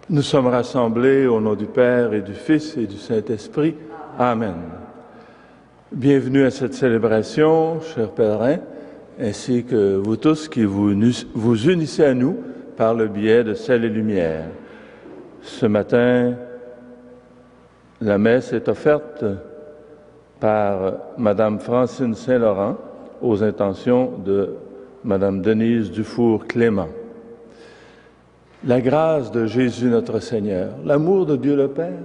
Nous sommes rassemblés au nom du Père et du Fils et du Saint-Esprit. Amen. Bienvenue à cette célébration, chers pèlerins, ainsi que vous tous qui vous unissez à nous par le biais de Sel et Lumière. Ce matin, la messe est offerte par Madame Francine Saint-Laurent aux intentions de Madame Denise Dufour-Clément. La grâce de Jésus notre Seigneur, l'amour de Dieu le Père,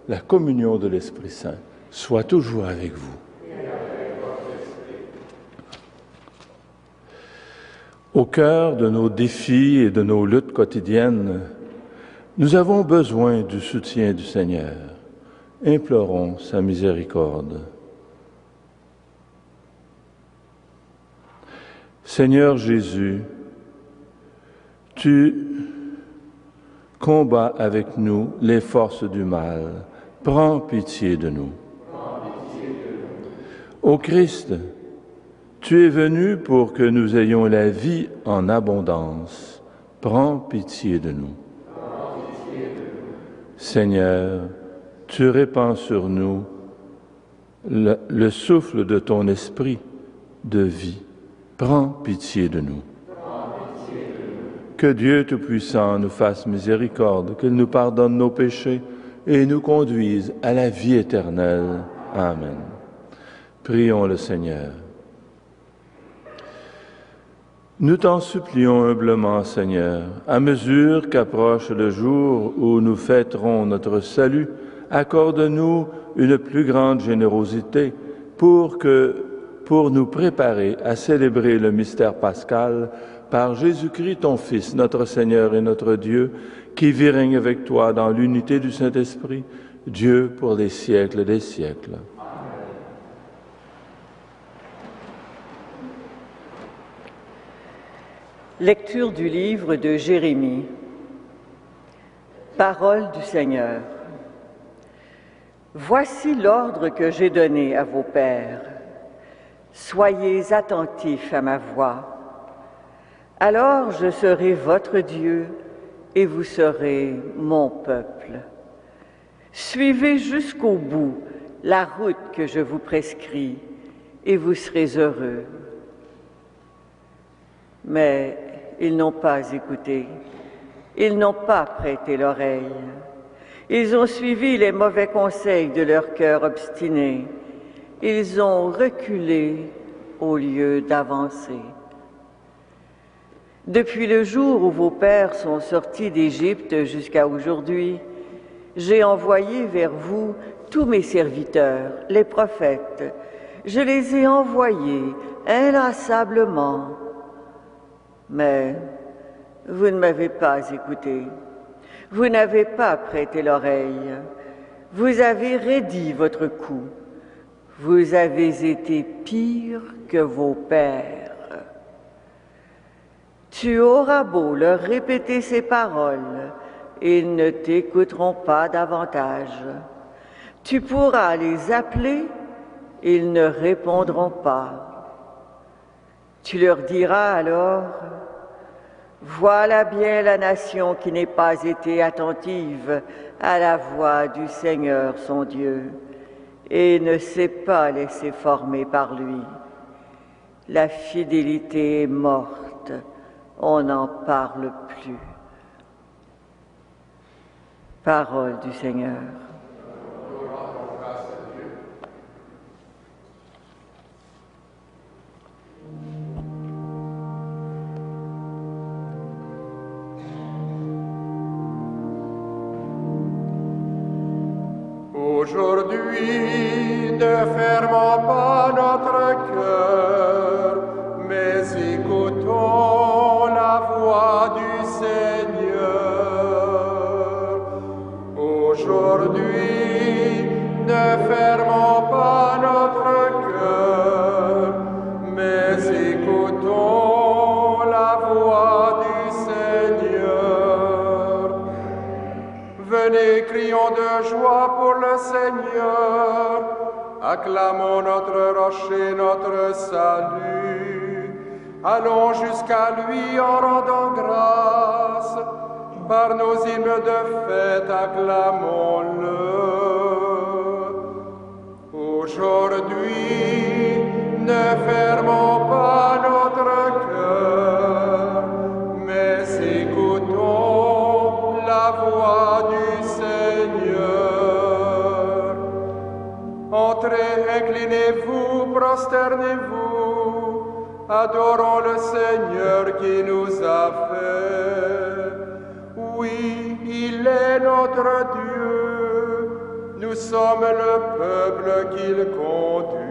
la communion de l'Esprit Saint soit toujours avec vous. Au cœur de nos défis et de nos luttes quotidiennes, nous avons besoin du soutien du Seigneur. Implorons sa miséricorde. Seigneur Jésus, tu combats avec nous les forces du mal. Prends pitié de nous. Ô Christ, tu es venu pour que nous ayons la vie en abondance. Prends pitié de nous. Seigneur, tu répands sur nous le souffle de ton esprit de vie. Prends pitié de nous. Que Dieu Tout-Puissant nous fasse miséricorde, qu'il nous pardonne nos péchés et nous conduise à la vie éternelle. Amen. Prions le Seigneur. Nous t'en supplions humblement, Seigneur, à mesure qu'approche le jour où nous fêterons notre salut, accorde-nous une plus grande générosité pour nous préparer à célébrer le mystère pascal par Jésus-Christ, ton Fils, notre Seigneur et notre Dieu, qui vit règne avec toi dans l'unité du Saint-Esprit, Dieu pour les siècles des siècles. Lecture du livre de Jérémie. Parole du Seigneur. Voici l'ordre que j'ai donné à vos pères. Soyez attentifs à ma voix. Alors je serai votre Dieu et vous serez mon peuple. Suivez jusqu'au bout la route que je vous prescris et vous serez heureux. Mais ils n'ont pas écouté, ils n'ont pas prêté l'oreille. Ils ont suivi les mauvais conseils de leur cœur obstiné. Ils ont reculé au lieu d'avancer. Depuis le jour où vos pères sont sortis d'Égypte jusqu'à aujourd'hui, j'ai envoyé vers vous tous mes serviteurs, les prophètes. Je les ai envoyés inlassablement. Mais vous ne m'avez pas écouté. Vous n'avez pas prêté l'oreille. Vous avez raidi votre cou. Vous avez été pire que vos pères. Tu auras beau leur répéter ces paroles, ils ne t'écouteront pas davantage. Tu pourras les appeler, ils ne répondront pas. Tu leur diras alors, voilà bien la nation qui n'est pas été attentive à la voix du Seigneur son Dieu et ne s'est pas laissé former par lui. La fidélité est morte, on n'en parle plus. Parole du Seigneur. Aujourd'hui, ne fermons pas notre cœur, mais écoutons la voix du Seigneur. Aujourd'hui, ne fermons pas notre cœur, mais écoutons la voix du Seigneur. Venez, crions de joie pour le Seigneur, acclamons notre rocher, notre salut. Allons jusqu'à lui en rendant grâce, par nos hymnes de fête, acclamons-le. Aujourd'hui, ne fermons pas notre cœur, mais écoutons la voix du Seigneur. Entrez, inclinez-vous, prosternez-vous, adorons le Seigneur qui nous a fait. Oui, il est notre Dieu, nous sommes le peuple qu'il conduit.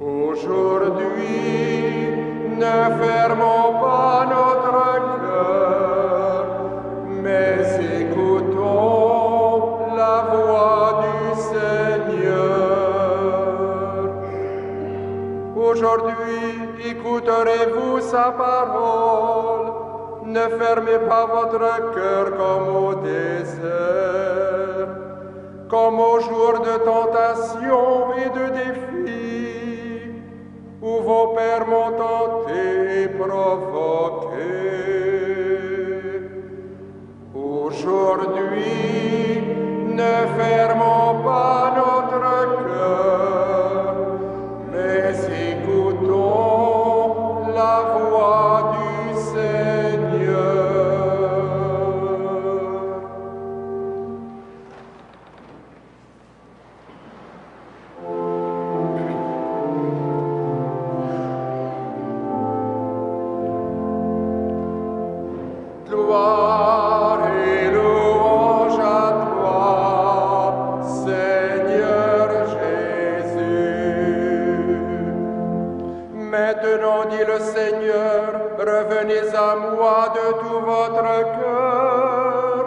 Aujourd'hui, ne fermons pas notre cœur, mais écoutons la voix du Seigneur. Aujourd'hui, écouterez-vous sa parole. Ne fermez pas votre cœur comme au désert, comme au jour de tentation et de défi, où vos pères m'ont tenté et provoqué. Aujourd'hui, ne fermons pas notre cœur, mais écoutons la voix du Seigneur. Gloire et louange à toi, Seigneur Jésus. Maintenant, dit le Seigneur, revenez à moi de tout votre cœur.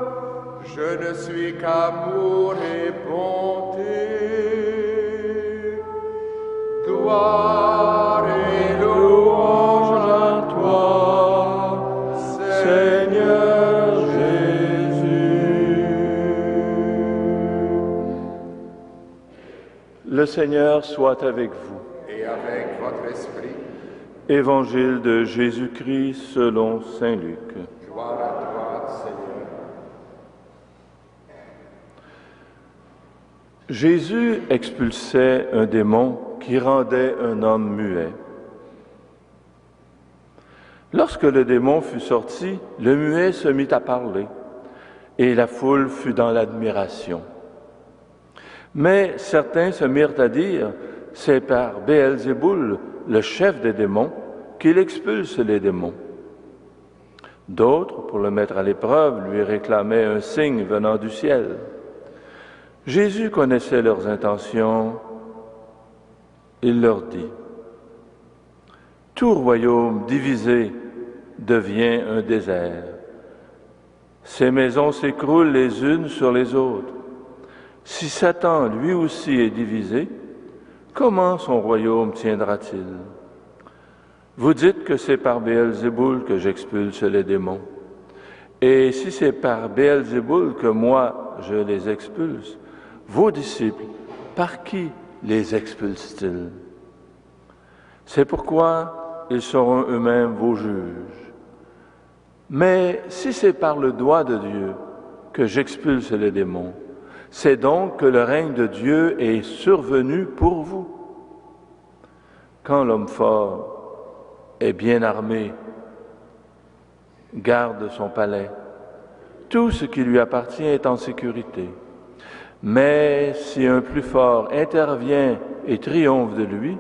Je ne suis qu'amour et bonté. Gloire et louange à toi, Seigneur Jésus. Le Seigneur soit avec vous. Et avec votre esprit, Évangile de Jésus-Christ selon saint Luc. gloire à toi, Seigneur. Jésus expulsait un démon qui rendait un homme muet. Lorsque le démon fut sorti, le muet se mit à parler, et la foule fut dans l'admiration. Mais certains se mirent à dire, c'est par Béelzéboul, le chef des démons, qu'il expulse les démons. D'autres, pour le mettre à l'épreuve, lui réclamaient un signe venant du ciel. Jésus connaissait leurs intentions. Il leur dit, « Tout royaume divisé devient un désert. Ces maisons s'écroulent les unes sur les autres. Si Satan lui aussi est divisé, comment son royaume tiendra-t-il? Vous dites que c'est par Béelzéboul que j'expulse les démons. Et si c'est par Béelzéboul que moi je les expulse, vos disciples, par qui les expulsent-ils? C'est pourquoi ils seront eux-mêmes vos juges. Mais si c'est par le doigt de Dieu que j'expulse les démons, c'est donc que le règne de Dieu est survenu pour vous. Quand l'homme fort est bien armé, garde son palais, tout ce qui lui appartient est en sécurité. Mais si un plus fort intervient et triomphe de lui,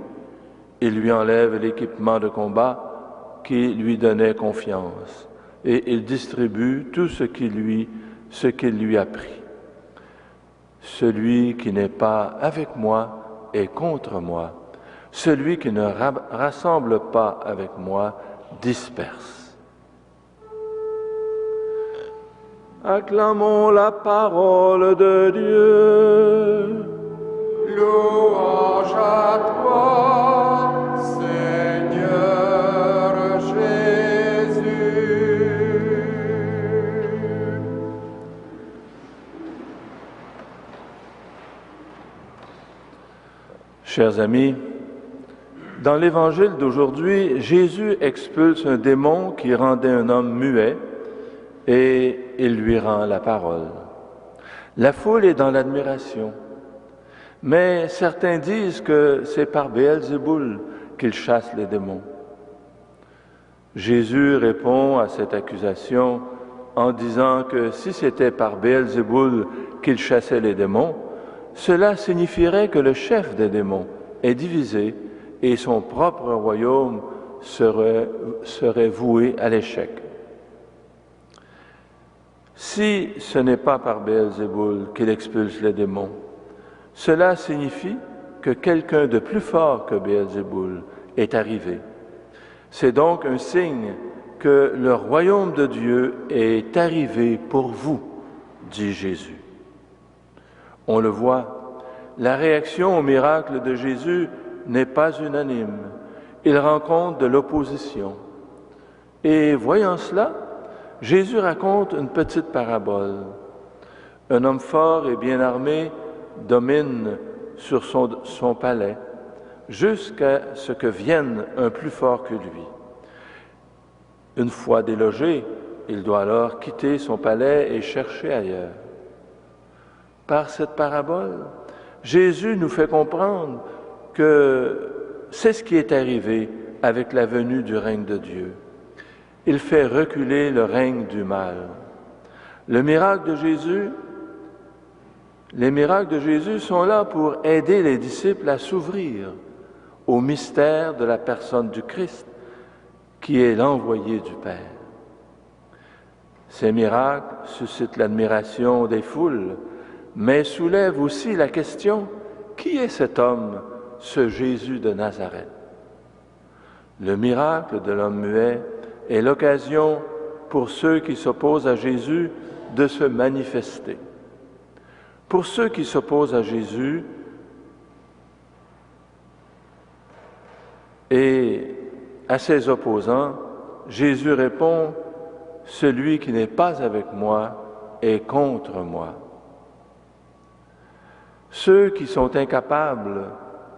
il lui enlève l'équipement de combat qui lui donnait confiance, et il distribue tout ce qu'il lui a pris. Celui qui n'est pas avec moi est contre moi. Celui qui ne rassemble pas avec moi disperse. Acclamons la parole de Dieu. Louange à toi, Seigneur Jésus. Chers amis, Dans l'Évangile d'aujourd'hui, Jésus expulse un démon qui rendait un homme muet et il lui rend la parole. La foule est dans l'admiration, mais certains disent que c'est par Béelzéboul qu'il chasse les démons. Jésus répond à cette accusation en disant que si c'était par Béelzéboul qu'il chassait les démons, cela signifierait que le chef des démons est divisé et son propre royaume serait voué à l'échec. Si ce n'est pas par Béelzéboul qu'il expulse les démons, cela signifie que quelqu'un de plus fort que Béelzéboul est arrivé. C'est donc un signe que le royaume de Dieu est arrivé pour vous, dit Jésus. On le voit, la réaction au miracle de Jésus n'est pas unanime. Il rencontre de l'opposition. Et voyant cela, Jésus raconte une petite parabole. Un homme fort et bien armé domine sur son palais jusqu'à ce que vienne un plus fort que lui. Une fois délogé, il doit alors quitter son palais et chercher ailleurs. Par cette parabole, Jésus nous fait comprendre que c'est ce qui est arrivé avec la venue du règne de Dieu. Il fait reculer le règne du mal. Les miracles de Jésus sont là pour aider les disciples à s'ouvrir au mystère de la personne du Christ, qui est l'envoyé du Père. Ces miracles suscitent l'admiration des foules, mais soulèvent aussi la question: qui est cet homme, ce Jésus de Nazareth? Le miracle de l'homme muet est l'occasion pour ceux qui s'opposent à Jésus de se manifester. Pour ceux qui s'opposent à Jésus et à ses opposants, Jésus répond: « Celui qui n'est pas avec moi est contre moi. » Ceux qui sont incapables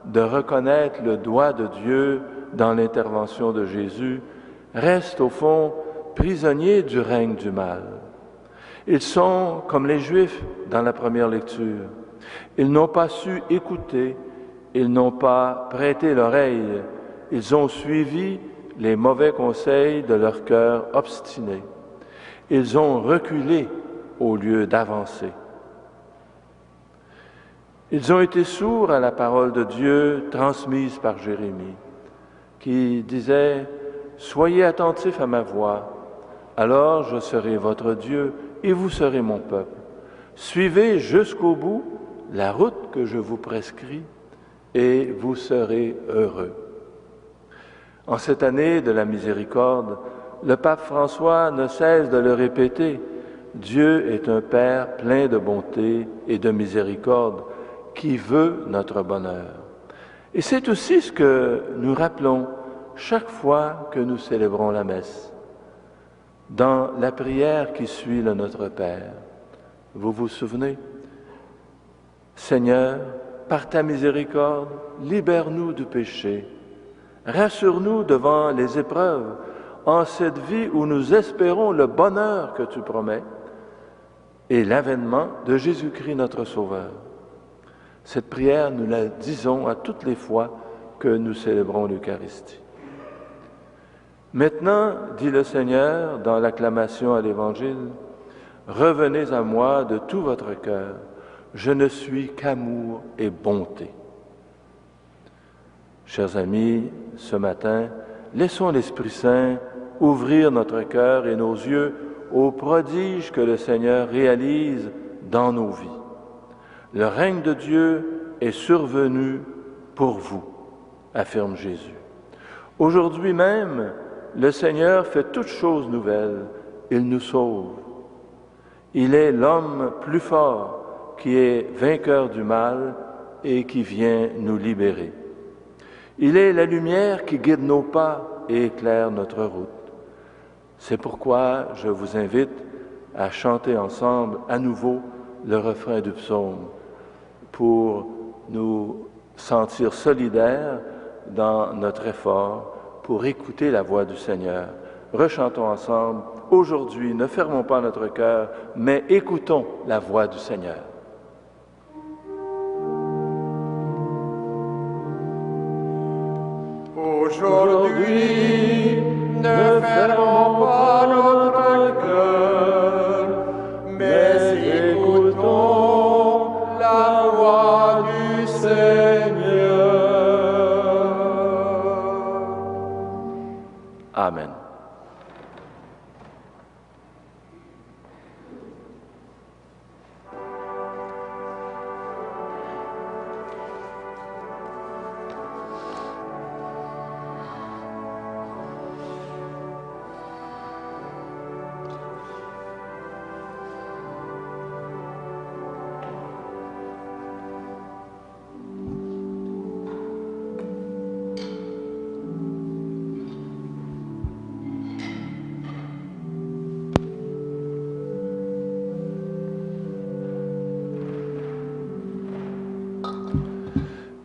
de reconnaître le doigt de Dieu dans l'intervention de Jésus restent au fond prisonniers du règne du mal. Ils sont comme les Juifs dans la première lecture. Ils n'ont pas su écouter, ils n'ont pas prêté l'oreille, ils ont suivi les mauvais conseils de leur cœur obstiné. Ils ont reculé au lieu d'avancer. Ils ont été sourds à la parole de Dieu transmise par Jérémie, qui disait: « Soyez attentifs à ma voix, alors je serai votre Dieu et vous serez mon peuple. Suivez jusqu'au bout la route que je vous prescris et vous serez heureux. » En cette année de la miséricorde, le pape François ne cesse de le répéter: Dieu est un Père plein de bonté et de miséricorde qui veut notre bonheur. Et c'est aussi ce que nous rappelons chaque fois que nous célébrons la messe, dans la prière qui suit le Notre Père. Vous vous souvenez? Seigneur, par ta miséricorde, libère-nous du péché. Rassure-nous devant les épreuves, en cette vie où nous espérons le bonheur que tu promets et l'avènement de Jésus-Christ notre Sauveur. Cette prière, nous la disons à toutes les fois que nous célébrons l'Eucharistie. Maintenant, dit le Seigneur dans l'acclamation à l'Évangile, « Revenez à moi de tout votre cœur, je ne suis qu'amour et bonté. » Chers amis, ce matin, laissons l'Esprit Saint ouvrir notre cœur et nos yeux aux prodiges que le Seigneur réalise dans nos vies. Le règne de Dieu est survenu pour vous, affirme Jésus. Aujourd'hui même, le Seigneur fait toutes choses nouvelles, il nous sauve. Il est l'homme plus fort qui est vainqueur du mal et qui vient nous libérer. Il est la lumière qui guide nos pas et éclaire notre route. C'est pourquoi je vous invite à chanter ensemble à nouveau le refrain du psaume pour nous sentir solidaires dans notre effort pour écouter la voix du Seigneur. Rechantons ensemble. Aujourd'hui, ne fermons pas notre cœur, mais écoutons la voix du Seigneur. Aujourd'hui, ne fermons pas notre cœur, mais écoutons la voix du Seigneur. Amen.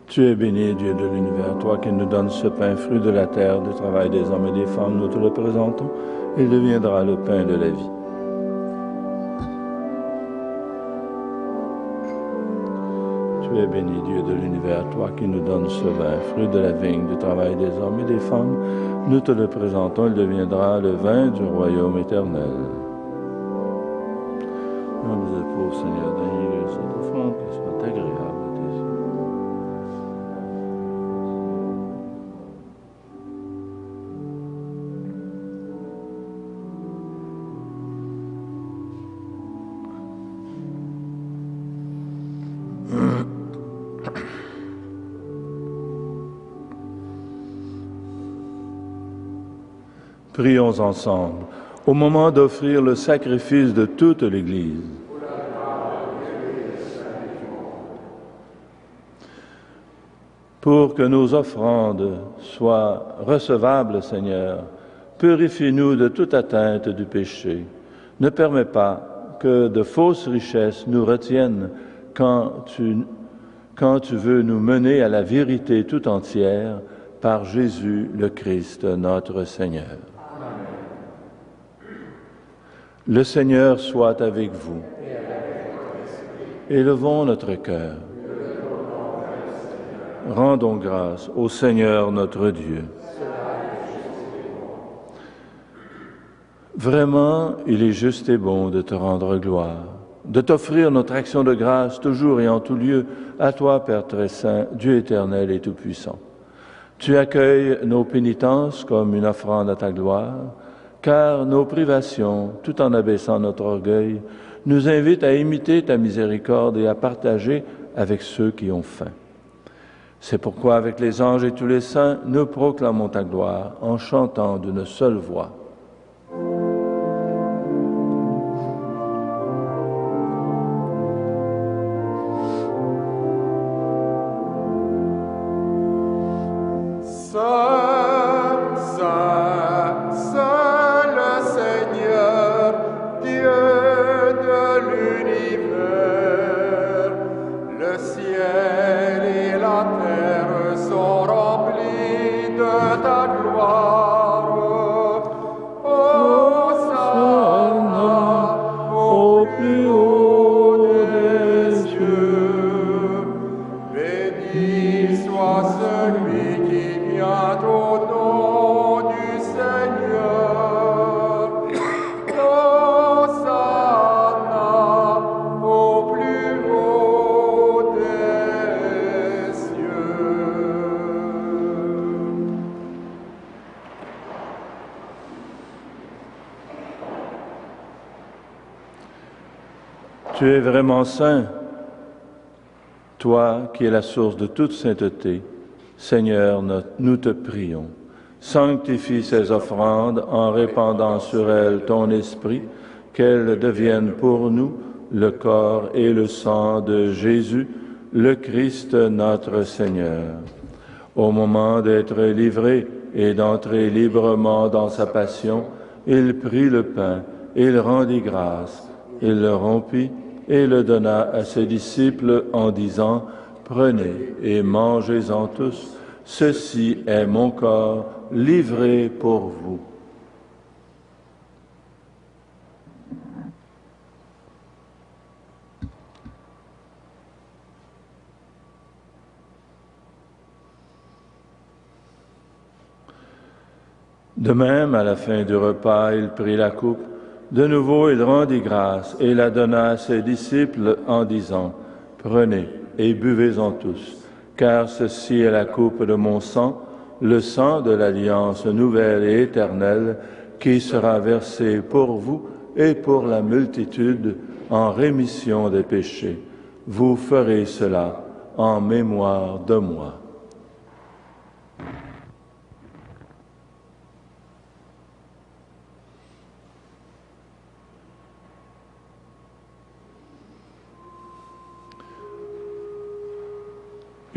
Tu es béni, Dieu de l'univers, toi qui nous donnes ce pain, fruit de la terre, du travail des hommes et des femmes, nous te le présentons, il deviendra le pain de la vie. Tu es béni, Dieu de l'univers, toi qui nous donnes ce vin, fruit de la vigne, du travail des hommes et des femmes, nous te le présentons, il deviendra le vin du royaume éternel. Nous êtes pauvres, Seigneur, d'annihiler cette offrande qui soit agréable à tes yeux. Prions ensemble, au moment d'offrir le sacrifice de toute l'Église. Pour que nos offrandes soient recevables, Seigneur, purifie-nous de toute atteinte du péché. Ne permets pas que de fausses richesses nous retiennent quand tu veux nous mener à la vérité tout entière par Jésus le Christ, notre Seigneur. Le Seigneur soit avec vous. Élevons notre cœur. Rendons grâce au Seigneur notre Dieu. Vraiment, il est juste et bon de te rendre gloire, de t'offrir notre action de grâce toujours et en tout lieu, à toi, Père très saint, Dieu éternel et tout-puissant. Tu accueilles nos pénitences comme une offrande à ta gloire, car nos privations, tout en abaissant notre orgueil, nous invitent à imiter ta miséricorde et à partager avec ceux qui ont faim. C'est pourquoi, avec les anges et tous les saints, nous proclamons ta gloire en chantant d'une seule voix. Tu es vraiment saint, toi qui es la source de toute sainteté. Seigneur, nous te prions. Sanctifie ces offrandes en répandant sur elles ton esprit, qu'elles deviennent pour nous le corps et le sang de Jésus, le Christ notre Seigneur. Au moment d'être livré et d'entrer librement dans sa passion, il prit le pain, il rendit grâce, il le rompit et le donna à ses disciples en disant « Prenez et mangez-en tous, Ceci est mon corps livré pour vous. De même, à la fin du repas, il prit la coupe. De nouveau, il rendit grâce et la donna à ses disciples en disant, « Prenez et buvez-en tous, car ceci est la coupe de mon sang, le sang de l'alliance nouvelle et éternelle, qui sera versé pour vous et pour la multitude en rémission des péchés. Vous ferez cela en mémoire de moi. »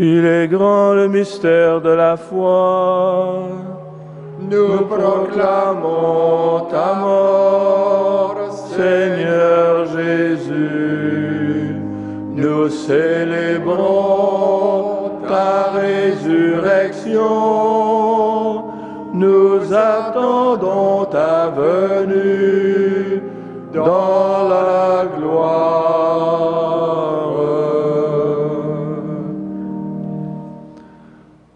Il est grand le mystère de la foi. Nous proclamons ta mort, Seigneur Jésus. Nous célébrons ta résurrection. Nous attendons ta venue dans la gloire.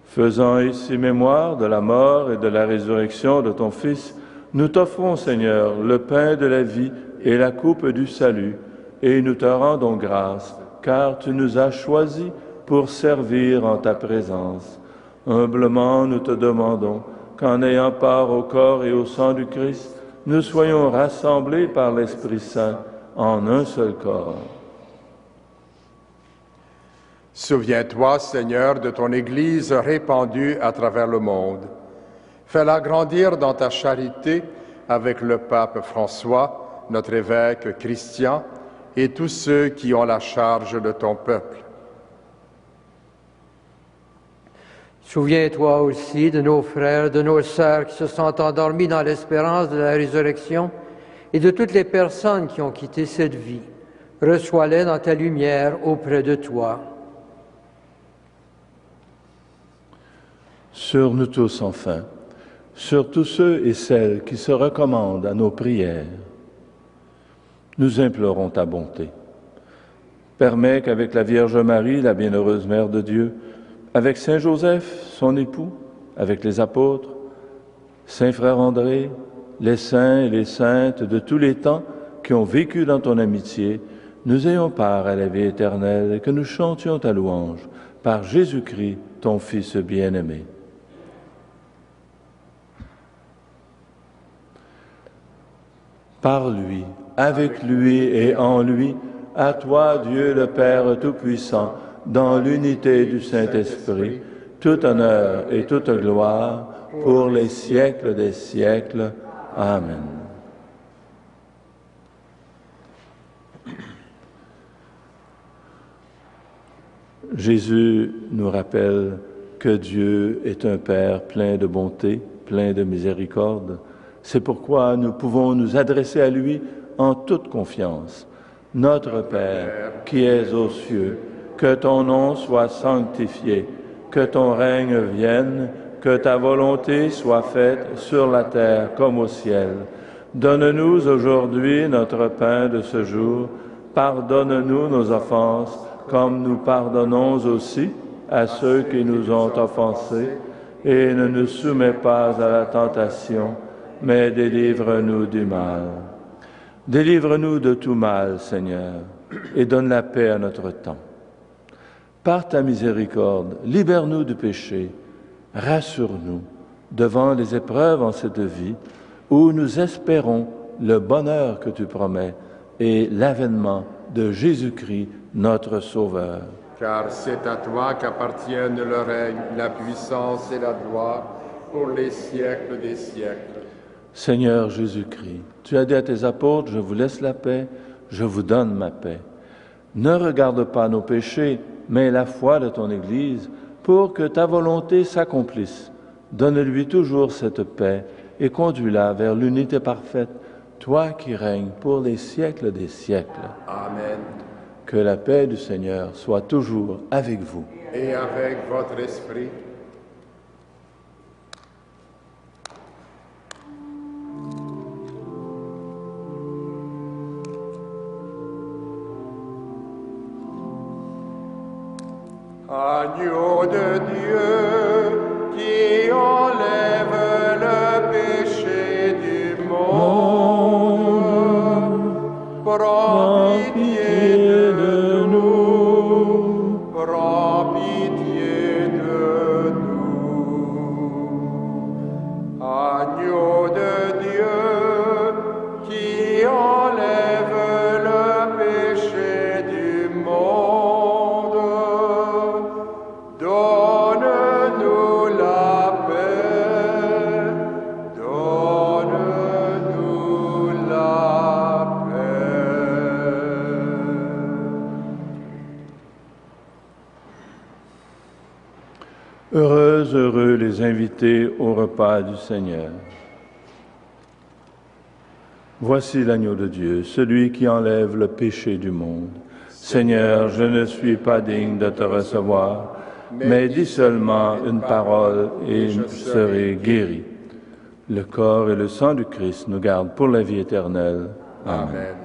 Faisant ici mémoire de la mort et de la résurrection de ton Fils, nous t'offrons, Seigneur, le pain de la vie et la coupe du salut, et nous te rendons grâce, car tu nous as choisis pour servir en ta présence. Humblement, nous te demandons qu'en ayant part au corps et au sang du Christ, nous soyons rassemblés par l'Esprit Saint en un seul corps. Souviens-toi, Seigneur, de ton Église répandue à travers le monde. Fais-la grandir dans ta charité avec le pape François, notre évêque Christian, et tous ceux qui ont la charge de ton peuple. Souviens-toi aussi de nos frères, de nos sœurs qui se sont endormis dans l'espérance de la résurrection et de toutes les personnes qui ont quitté cette vie. Reçois-les dans ta lumière auprès de toi. Sur nous tous, enfin, sur tous ceux et celles qui se recommandent à nos prières, nous implorons ta bonté. Permets qu'avec la Vierge Marie, la bienheureuse Mère de Dieu, avec Saint Joseph, son époux, avec les apôtres, Saint Frère André, les saints et les saintes de tous les temps qui ont vécu dans ton amitié, nous ayons part à la vie éternelle et que nous chantions ta louange par Jésus-Christ, ton Fils bien-aimé. Par lui, avec lui et en lui, à toi, Dieu le Père Tout-Puissant, dans l'unité du Saint-Esprit, tout honneur et toute gloire pour les siècles des siècles. Amen. Jésus nous rappelle que Dieu est un Père plein de bonté, plein de miséricorde. C'est pourquoi nous pouvons nous adresser à lui en toute confiance. Notre Père, qui es aux cieux, que ton nom soit sanctifié, que ton règne vienne, que ta volonté soit faite sur la terre comme au ciel. Donne-nous aujourd'hui notre pain de ce jour. Pardonne-nous nos offenses, comme nous pardonnons aussi à ceux qui nous ont offensés. Et ne nous soumets pas à la tentation, mais délivre-nous du mal. Délivre-nous de tout mal, Seigneur, et donne la paix à notre temps. Par ta miséricorde, libère-nous du péché, rassure-nous devant les épreuves en cette vie, où nous espérons le bonheur que tu promets et l'avènement de Jésus-Christ, notre Sauveur. Car c'est à toi qu'appartiennent le règne, la puissance et la gloire pour les siècles des siècles. Seigneur Jésus-Christ, tu as dit à tes apôtres, je vous laisse la paix, je vous donne ma paix. Ne regarde pas nos péchés, mais la foi de ton Église, pour que ta volonté s'accomplisse. Donne-lui toujours cette paix et conduis-la vers l'unité parfaite, toi qui règnes pour les siècles des siècles. Amen. Que la paix du Seigneur soit toujours avec vous. Et avec votre esprit. Agneau de Dieu, qui enlève le péché du monde, prends pitié de nous, prends pitié de nous. Agneau de Dieu, qui enlève le péché du monde, donne-nous la paix, donne-nous la paix. Heureux les invités au repas du Seigneur. Voici l'agneau de Dieu, celui qui enlève le péché du monde. Seigneur, je ne suis pas digne de te recevoir, mais dis seulement une parole et je serai guéri. Le corps et le sang du Christ nous gardent pour la vie éternelle. Amen. Amen.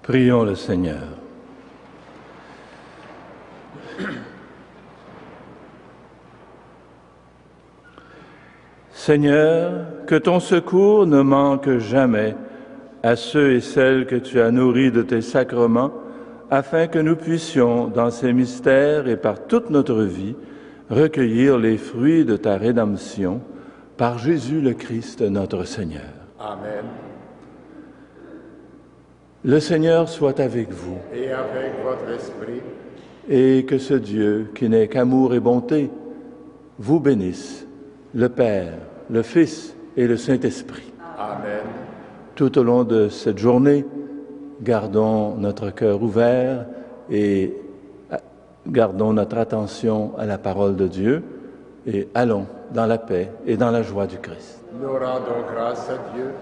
Prions le Seigneur. Seigneur, que ton secours ne manque jamais à ceux et celles que tu as nourris de tes sacrements, afin que nous puissions, dans ces mystères et par toute notre vie, recueillir les fruits de ta rédemption, par Jésus le Christ, notre Seigneur. Amen. Le Seigneur soit avec vous, Et avec votre esprit, et que ce Dieu, qui n'est qu'amour et bonté, vous bénisse, le Père, le Fils et le Saint-Esprit. Amen. Tout au long de cette journée, gardons notre cœur ouvert et Gardons notre attention à la parole de Dieu et allons dans la paix et dans la joie du Christ. Nous rendons grâce à Dieu.